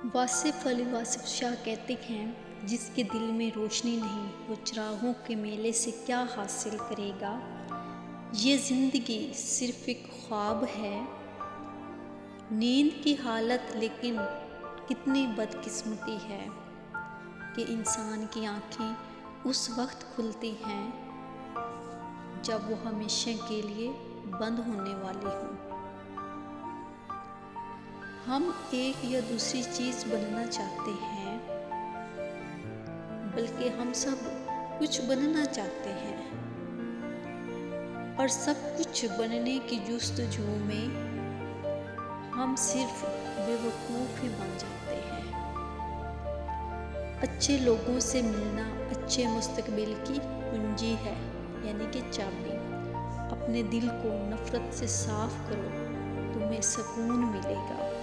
वासिफ अली वासिफ शाह कहते हैं, जिसके दिल में रोशनी नहीं वो चिरागों के मेले से क्या हासिल करेगा। ये ज़िंदगी सिर्फ एक ख्वाब है, नींद की हालत, लेकिन कितनी बदकिस्मती है कि इंसान की आँखें उस वक्त खुलती हैं जब वो हमेशा के लिए बंद होने वाली हों। हम एक या दूसरी चीज़ बनना चाहते हैं, बल्कि हम सब कुछ बनना चाहते हैं, और सब कुछ बनने की जुस्तजू में हम सिर्फ बेवकूफ़ ही बन जाते हैं। अच्छे लोगों से मिलना अच्छे मुस्तकबिल की कुंजी है, यानी कि चाबी। अपने दिल को नफ़रत से साफ़ करो, तुम्हें सुकून मिलेगा।